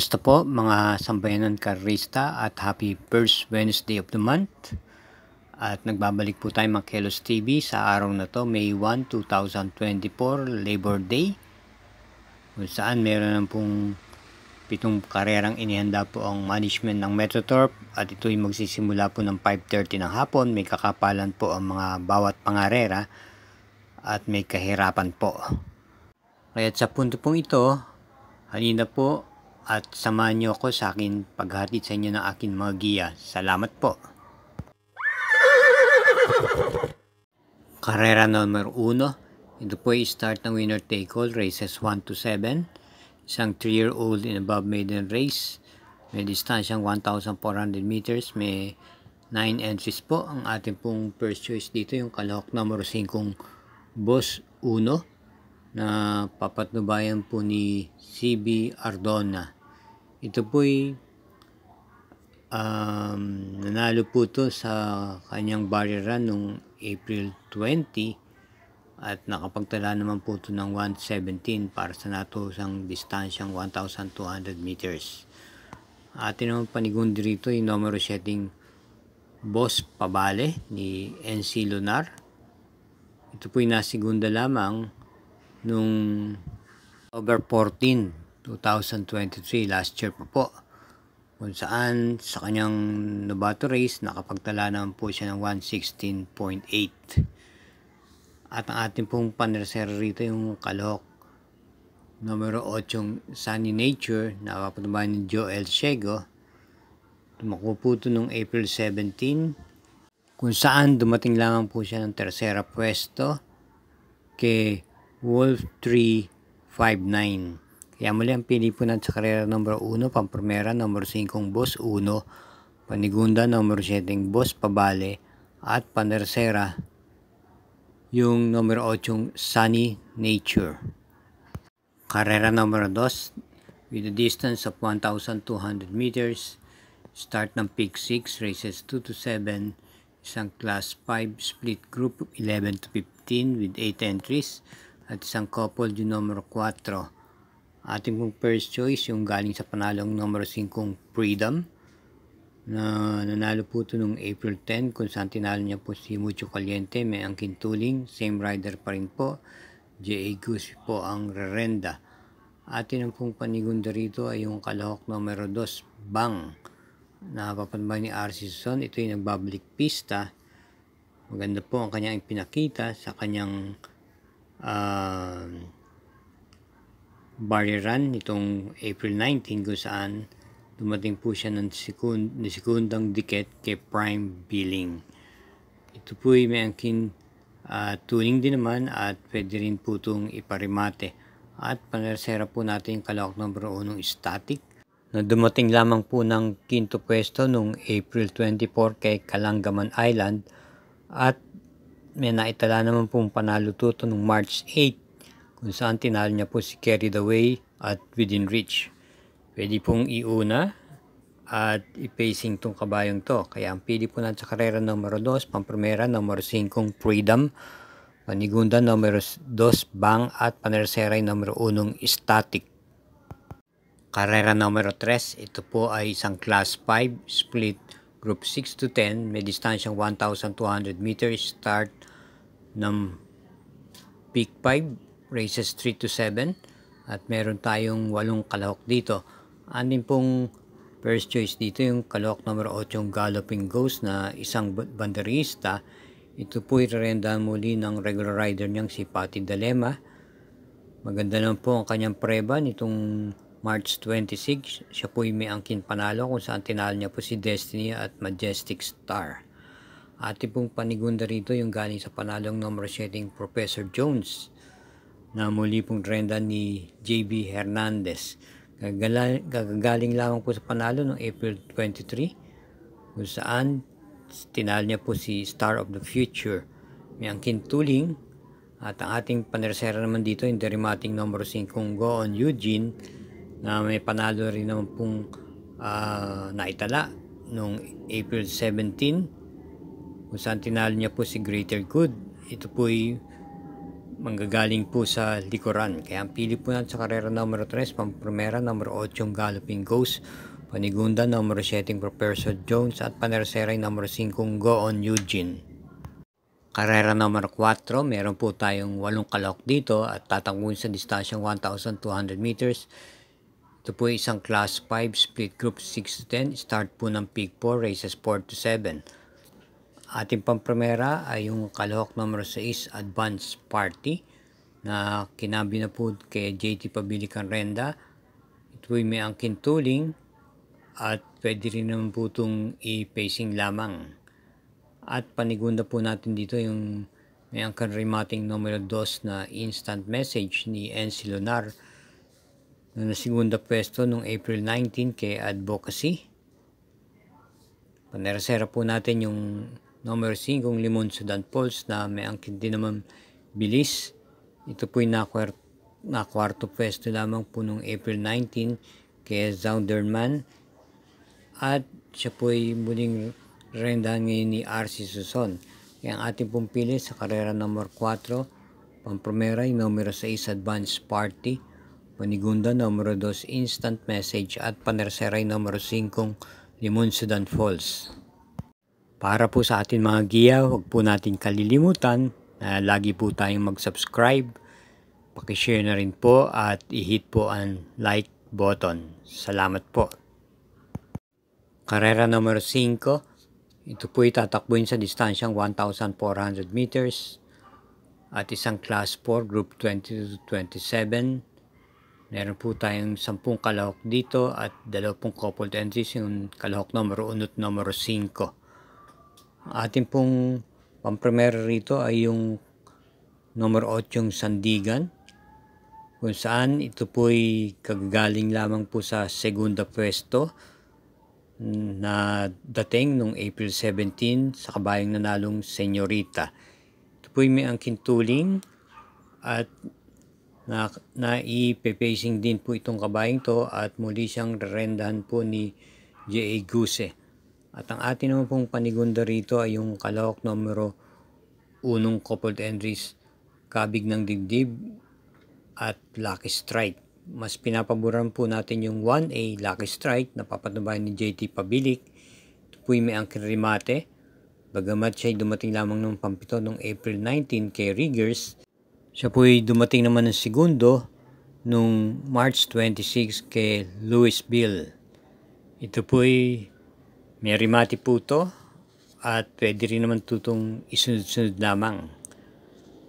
Kamusta po mga sambayanan karista at happy first Wednesday of the month. At nagbabalik po tayo mga Kelos TV sa araw na to, May 1, 2024, Labor Day. Kung saan meron pong 7 karerang inihanda po ang management ng Metroturf at ito'y magsisimula po ng 5:30 ng hapon. May kakapalan po ang mga bawat pangarera at may kahirapan po. Kaya sa punto pong ito, halina po at samahan niyo ako sa akin paghatid sa inyo ng aking mga giya. Salamat po. Karera numero 1. Ito po ay start ng winner take all, races 1 to 7. Isang 3-year-old and above maiden race. May distansyang 1,400 meters. May 9 entries po. Ang ating pong first choice dito, yung kalahok numero 5, Boss Uno, na papatnubayan po ni CB Ardona. Ito po'y nanalo po to sa kanyang barrier run noong April 20 at nakapagtala naman po to ng 1:17 para sa natusang distansyang 1,200 meters. Atin naman panigundi rito yung numero 7, Boss Pabale ni NC Lunar. Ito po'y nasigunda lamang nung October 14, 2023, last year po, kung saan sa kanyang novato race nakapagtala naman po siya ng 1:16.8. At ang ating pong panersero rito yung kalahok numero 8, Sunny Nature, na papatubayan ni Joel Ciego. Tumakbo po ito noong April 17, kung saan dumating lamang po siya ng tersera pwesto kay Wolf 359. Kaya muli ang pili po natin sa karera numero 1, pampremera numero 5, Boss Uno, panigunda numero 7, Boss Pabale, at panersera yung numero 8, Sunny Nature. Karera numero 2, with a distance of 1,200 meters, start ng Peak 6, races 2 to 7, isang class 5 split group 11 to 15 with 8 entries, at isang couple yung numero 4. Ating pong first choice yung galing sa panalong numero 5, Freedom, na nanalo po ito noong April 10, kung saan tinalo niya po si Mucho Caliente. May angkin tuling, same rider pa rin po, J.A. Goose po ang rerenda. Atin ang pong panigunda rito ay yung kalahok numero 2, Bang, na papanbay ni RC Son. Ito yung nagbabalik pista. Maganda po ang kanyang ipinakita sa kanyang barrier run nitong April 19, kung saan dumating po siya ng sekundang dikit kay Prime Billing. Ito po ay may angkin tuning din naman at pwede rin po itong iparimate. At panersera po natin yung kalahok numero 1, Static, na dumating lamang po ng 5th pwesto noong April 24 kay Kalangaman Island, at may naitala naman pong panalo tuto noong March 8, kung saan tinalo niya po si Carried Away at Within Reach. Pwede pong iuna at i-pacing tong kabayong to. Kaya ang pili po natin sa karera numero 2, pampremera numero 5, Freedom, panigunda numero 2, Bang, at panersera numero 1, Static. Karera numero 3, ito po ay isang class 5 split group 6 to 10, may distansyang 1,200 meters, start ng Peak 5, races 3 to 7, at meron tayong 8 kalahok dito. Anin pong first choice dito yung kalahok numero 8, Galloping Ghost, na isang banderista. Ito po irerendahan muli ng regular rider niyang si Patty Dalema. Maganda naman po ang kanyang preba nitong March 26. Siya po may angkin panalo, kung saan tinalo niya po si Destiny at Majestic Star. Ating pong panigunda rito yung galing sa panalong numero 7, Professor Jones, na muli pong renda ni JB Hernandez. Gagaling lamang po sa panalo noong April 23, kung saan tinalo niya po si Star of the Future. May angkin tuling. At ang ating panersera naman dito yung derimating numero 5, Go On Eugene, na may panalo rin naman pong naitala noong April 17, kung saan tinalo niya po si Greater Good. Ito po ay manggagaling po sa likuran. Kaya ang pili po natin sa karera numero 3, pampromera numero 8 Galloping Ghost, panigunda numero 7 Professor Jones at panersera numero 5 Go On Eugene. Karera numero 4, meron po tayong 8 kalahok dito at tatakbuhin sa distansyang 1,200 meters. Ito po isang class 5 split group 6 to 10, start po ng peak 4, races 4 to 7. Ating pampremera ay yung kalahok numero 6 Advance Party na kinabi na po kay JT Pabilican Renda. Ito ay may angkin tuling at pwede rin naman po itong i-pacing lamang. At panigunda po natin dito yung may angkan remating numero 2 na instant message ni NC Lunar na segunda pwesto noong April 19 kay Advocacy. Panersera po natin yung numero 5 Limon Sudan Pulse na may angkin din naman bilis. Ito po yung nakwarto pwesto lamang po noong April 19 kay Zounderman. At siya po ay muling rendahan ngayon ni RC Suson. Kaya ang ating pong pili sa karera number 4, pampromera yung numero 6 Advance Party, panigunda numero 2 Instant Message at panersera yung numero 5 Limon Sudan Falls. Para po sa ating mga giya, huwag po natin kalilimutan na lagi po tayong mag-subscribe, pakishare na rin po at i-hit po ang like button. Salamat po. Karera numero 5, ito po ay tatakbuhin sa distansyang 1,400 meters at isang class 4 group 20 to 27. Meron po tayong 10 kalahok dito at 20 coupled entries, yung kalahok numero 1 at numero 5. Ating pong pampremera rito ay yung numero 8 Sandigan, kung saan ito po ay kagagaling lamang po sa segunda pwesto na dating noong April 17 sa kabayang nanalong Senyorita. Ito po ay may angkin tuling at na-i-pacing din po itong kabayang to at muli siyang rendahan po ni J.A. Guse. At ang atin naman pong panigunda rito ay yung kalahok numero 1 coupled entries Kabig ng Dibdib at Lucky Strike. Mas pinapaboran po natin yung 1A Lucky Strike na papatubayan ni JT Pabilic. Ito po yung may angkin remate. Bagamat siya ay dumating lamang ng pampito noong April 19 kay Riggers, siya po ay dumating naman ng segundo noong March 26 kay Louisville. Ito po ay may remate po to at pwede rin naman tutong isunod-sunod lamang.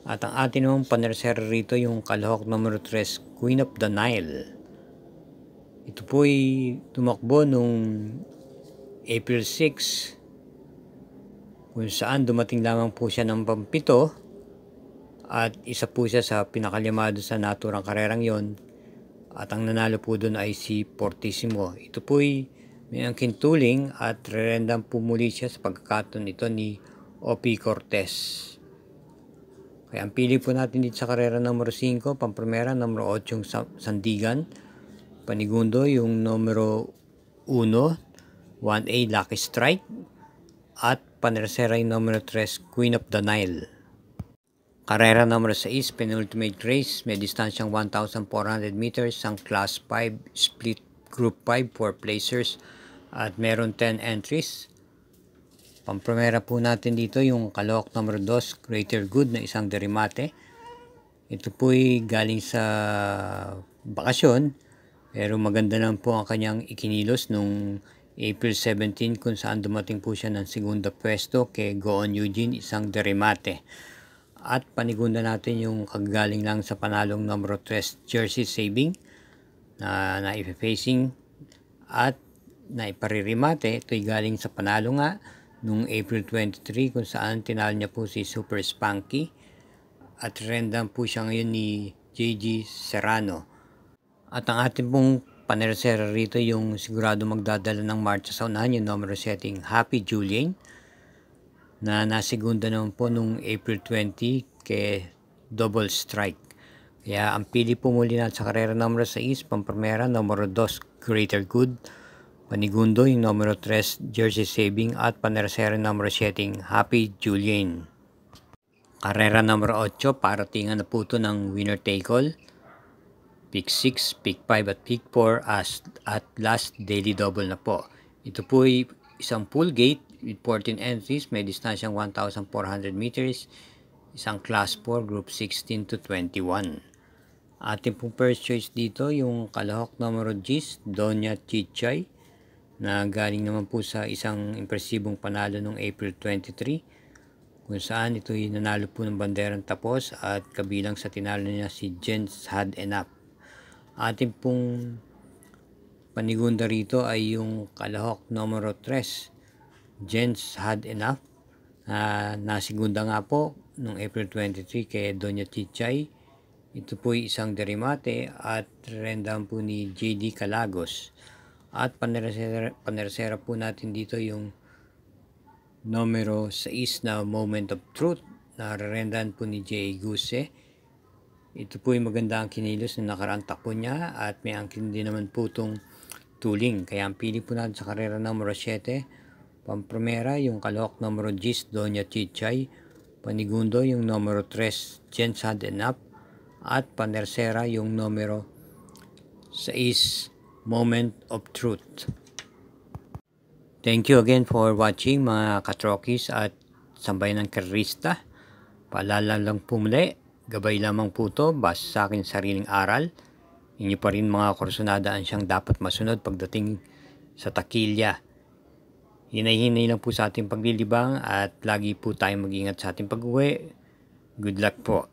At ang atin namang panersera rito yung kalahok numero 3 Queen of the Nile. Ito po ay tumakbo nung April 6 kung saan dumating lamang po siya ng pampito at isa po siya sa pinakalyamado sa naturang karerang yon. At ang nanalo po doon ay si Fortissimo. Ito po ay may angkin tuling at re-rendahan po muli siya sa pagkakataon ito ni O.P. Cortez. Kaya ang pili po natin dito sa karera numero 5, pampremera numero 8 Sandigan, panigundo yung numero 1, 1A Lucky Strike, at panersera yung numero 3 Queen of the Nile. Karera numero 6, penultimate race, may distansyang 1,400 meters, ang class 5 split group 5, 4 placers at meron 10 entries. Pampremera po natin dito yung kalahok numero 2 Greater Good na isang derimate. Ito po ay galing sa bakasyon pero maganda lang po ang kanyang ikinilos nung April 17 kung saan dumating po siya ng segunda pwesto kay Go On Eugene, isang derimate. At panigunda natin yung kagagaling lang sa panalong numero 3 Jersey Saving na naipa-facing at naiparirimate. Ito ay galing sa panalo nga noong April 23 kung saan tinalo niya po si Super Spunky at rendahan po siya ngayon ni JG Serrano. At ang ating pong panersera rito yung sigurado magdadala ng marcha sa unahan, yung numero setting Happy Julian na nasigunda naman po noong April 20 kay Double Strike. Kaya ang pili po muli natin sa karera numero 6, pampremera numero 2 Greater Good, panigundo yung numero 3 Jersey Saving at panersera numero 7 Happy Julian. Karera numero 8, paratingan na po ito ng winner take all. Pick 6, pick 5 at pick 4 at last daily double na po. Ito po ay isang full gate with 14 entries, may distansyang 1,400 meters, isang class 4, group 16 to 21. Ating pong first choice dito, yung kalahok numero 10, Doña Chichay, na galing naman po sa isang impresibong panalo noong April 23, kung saan ito ay nanalo po ng banderang tapos at kabilang sa tinalo niya si Jens Had Enough. Ating pong panigunda rito ay yung kalahok numero 3, Jens Had Enough, na nasigunda nga po noong April 23 kay Doña Chichay. Ito po ay isang derimate at rendam po ni JD Calagos. At panersera po natin dito yung numero 6 na Moment of Truth na rendan po ni J. Guse. Ito po ay maganda ang kinilos na nakaraang takbo niya at may angkin din naman po itong tuling. Kaya ang pili po natin sa karera numero 7, pampromera yung kalahok numero 10, Doña Chichay, panigundo yung numero 3, Jens Had Enough, at panersera yung numero 6, Moment of Truth. Thank you again for watching mga katrokis at sambayan ng karista. Paalala lang po muli, gabay lamang po ito base sa akin sariling aral. Inyo pa rin mga kursunadaan siyang dapat masunod pagdating sa takilya. Hinay-hinay lang po sa ating paglilibang at lagi po tayong mag-ingat sa ating pag-uwi. Good luck po.